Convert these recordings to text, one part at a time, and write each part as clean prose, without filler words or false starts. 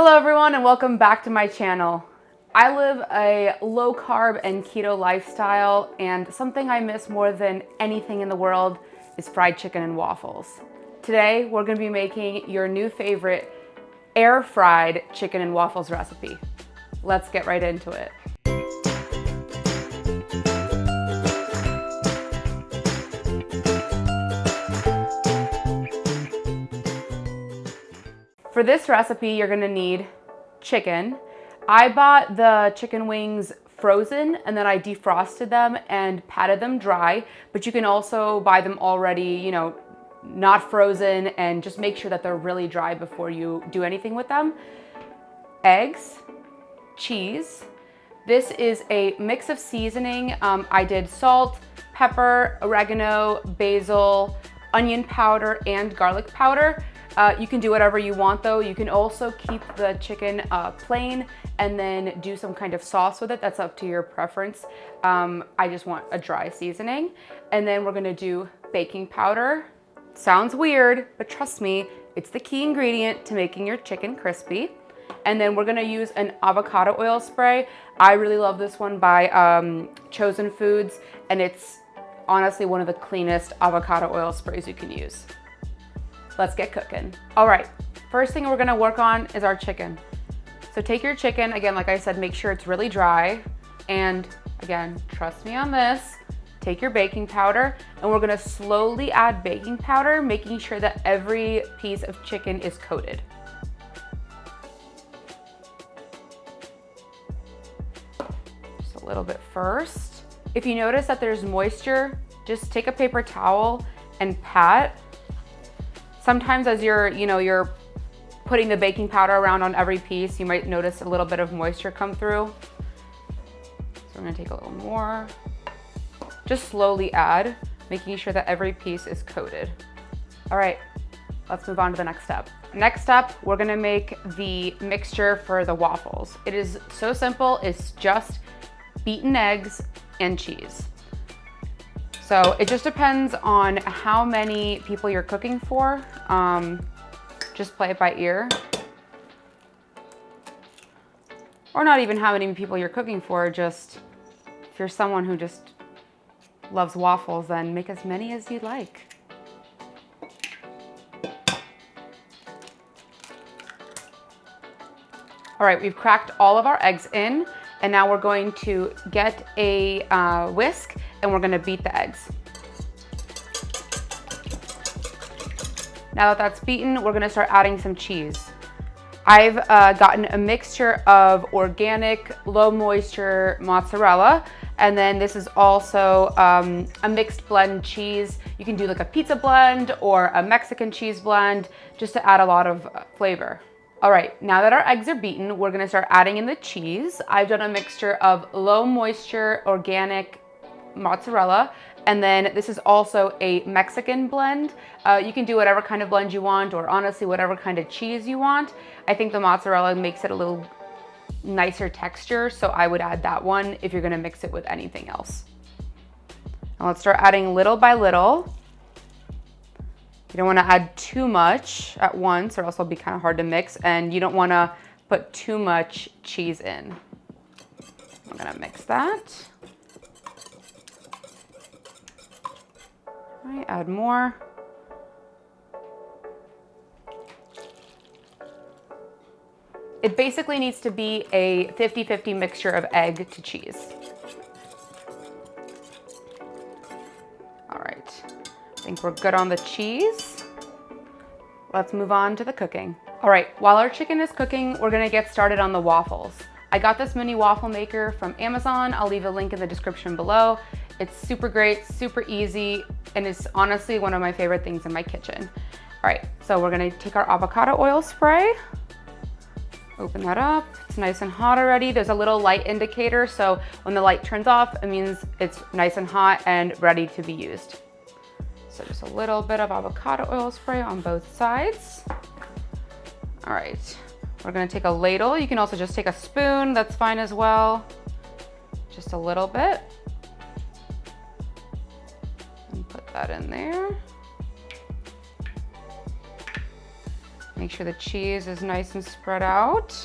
Hello everyone and welcome back to my channel. I live a low carb and keto lifestyle, and something I miss more than anything in the world is fried chicken and waffles. Today we're going to be making your new favorite air fried chicken and waffles recipe. Let's get right into it. For this recipe, you're gonna need chicken. I bought the chicken wings frozen and then I defrosted them and patted them dry, but you can also buy them already, not frozen, and just make sure that they're really dry before you do anything with them. Eggs, cheese. This is a mix of seasoning. I did salt, pepper, oregano, basil, onion powder, and garlic powder. You can do whatever you want though. You can also keep the chicken plain and then do some kind of sauce with it. That's up to your preference. I just want a dry seasoning. And then we're gonna do baking powder. Sounds weird, but trust me, it's the key ingredient to making your chicken crispy. And then we're gonna use an avocado oil spray. I really love this one by Chosen Foods, and it's honestly one of the cleanest avocado oil sprays you can use. Let's get cooking. All right, first thing we're gonna work on is our chicken. So take your chicken, again, like I said, make sure it's really dry. And again, trust me on this, take your baking powder, and we're gonna slowly add baking powder, making sure that every piece of chicken is coated. Just a little bit first. If you notice that there's moisture, just take a paper towel and pat. Sometimes as you're putting the baking powder around on every piece, you might notice a little bit of moisture come through. So we're gonna take a little more. Just slowly add, making sure that every piece is coated. All right, let's move on to the next step. Next step, we're gonna make the mixture for the waffles. It is so simple, it's just beaten eggs and cheese. So it just depends on how many people you're cooking for. Just play it by ear. Or not even how many people you're cooking for, just if you're someone who just loves waffles, then make as many as you'd like. All right, we've cracked all of our eggs in, and now we're going to get a whisk and we're gonna beat the eggs. Now that that's beaten, we're gonna start adding some cheese. I've gotten a mixture of organic, low moisture mozzarella, and then this is also a mixed blend cheese. You can do like a pizza blend or a Mexican cheese blend, just to add a lot of flavor. All right, now that our eggs are beaten, we're gonna start adding in the cheese. I've done a mixture of low moisture, organic mozzarella, and then this is also a Mexican blend. You can do whatever kind of blend you want, or honestly, whatever kind of cheese you want. I think the mozzarella makes it a little nicer texture, so I would add that one if you're gonna mix it with anything else. Now let's start adding little by little. You don't wanna add too much at once, or else it'll be kind of hard to mix, and you don't wanna put too much cheese in. I'm gonna mix that. All right, add more. It basically needs to be a 50-50 mixture of egg to cheese. All right, I think we're good on the cheese. Let's move on to the cooking. All right, while our chicken is cooking, we're gonna get started on the waffles. I got this mini waffle maker from Amazon. I'll leave a link in the description below. It's super great, super easy, and it's honestly one of my favorite things in my kitchen. All right, so we're gonna take our avocado oil spray, open that up. It's nice and hot already. There's a little light indicator, so when the light turns off, it means it's nice and hot and ready to be used. So just a little bit of avocado oil spray on both sides. All right, we're gonna take a ladle. You can also just take a spoon, that's fine as well. Just a little bit. And put that in there. Make sure the cheese is nice and spread out.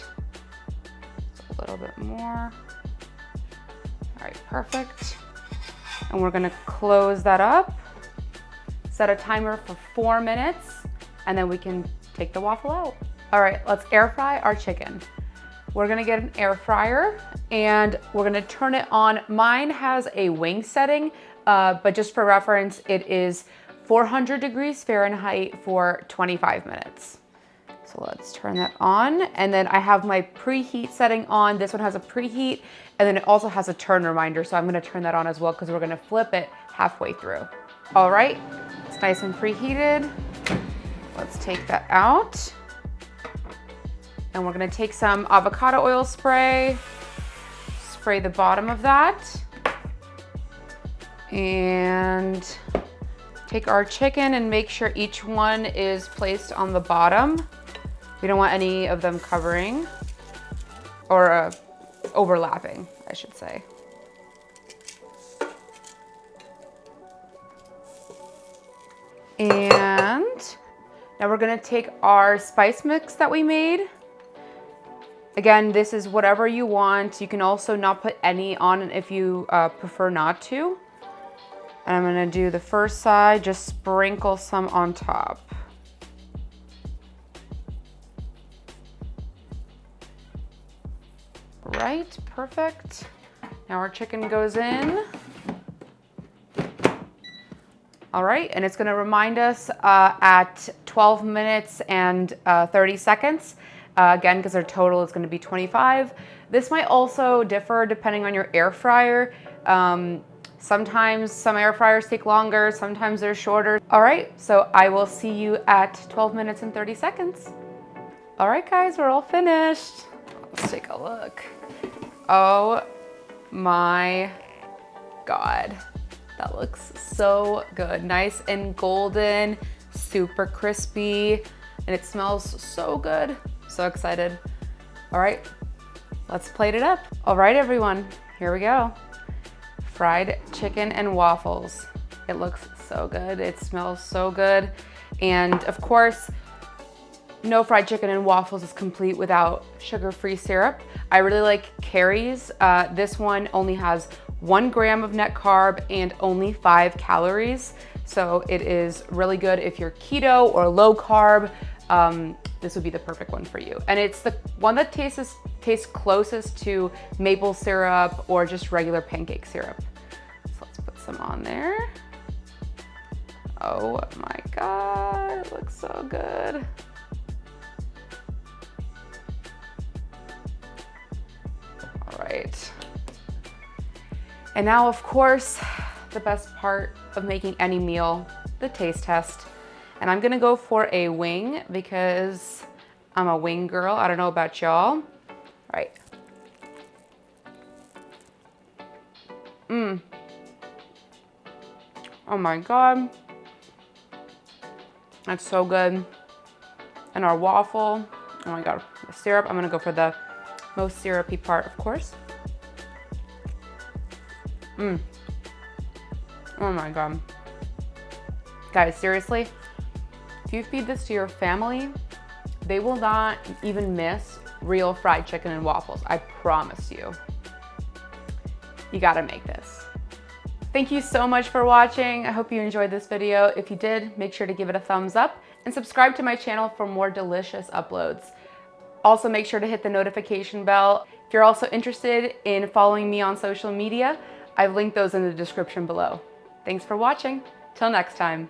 A little bit more. All right, perfect. And we're gonna close that up. Set a timer for 4 minutes, and then we can take the waffle out. All right, let's air fry our chicken. We're gonna get an air fryer and we're gonna turn it on. Mine has a wing setting, but just for reference, it is 400 degrees Fahrenheit for 25 minutes. So let's turn that on. And then I have my preheat setting on. This one has a preheat, and then it also has a turn reminder. So I'm gonna turn that on as well because we're gonna flip it halfway through. All right, it's nice and preheated. Let's take that out. And we're gonna take some avocado oil spray, spray the bottom of that, and take our chicken and make sure each one is placed on the bottom. We don't want any of them covering or overlapping, I should say. And now we're gonna take our spice mix that we made. Again, this is whatever you want. You can also not put any on if you prefer not to. And I'm gonna do the first side, just sprinkle some on top. Right, perfect. Now our chicken goes in. All right, and it's gonna remind us at 12 minutes and 30 seconds. Again, because our total is gonna be 25. This might also differ depending on your air fryer. Sometimes some air fryers take longer, sometimes they're shorter. All right, so I will see you at 12 minutes and 30 seconds. All right, guys, we're all finished. Let's take a look. Oh my God. That looks so good. Nice and golden, super crispy, and it smells so good. So excited. All right, let's plate it up. All right, everyone, here we go. Fried chicken and waffles. It looks so good. It smells so good. And of course, no fried chicken and waffles is complete without sugar-free syrup. I really like Carrie's. This one only has 1 gram of net carb and only 5 calories. So it is really good if you're keto or low carb. This would be the perfect one for you. And it's the one that tastes closest to maple syrup or just regular pancake syrup. So let's put some on there. Oh my God, it looks so good. All right. And now, of course, the best part of making any meal, the taste test. And I'm gonna go for a wing because I'm a wing girl. I don't know about y'all. All right. Oh my God. That's so good. And our waffle, oh my God, the syrup. I'm gonna go for the most syrupy part, of course. Oh my God. Guys, seriously, if you feed this to your family, they will not even miss real fried chicken and waffles. I promise you. You gotta make this. Thank you so much for watching. I hope you enjoyed this video. If you did, make sure to give it a thumbs up and subscribe to my channel for more delicious uploads. Also, make sure to hit the notification bell. If you're also interested in following me on social media, I've linked those in the description below. Thanks for watching. Till next time.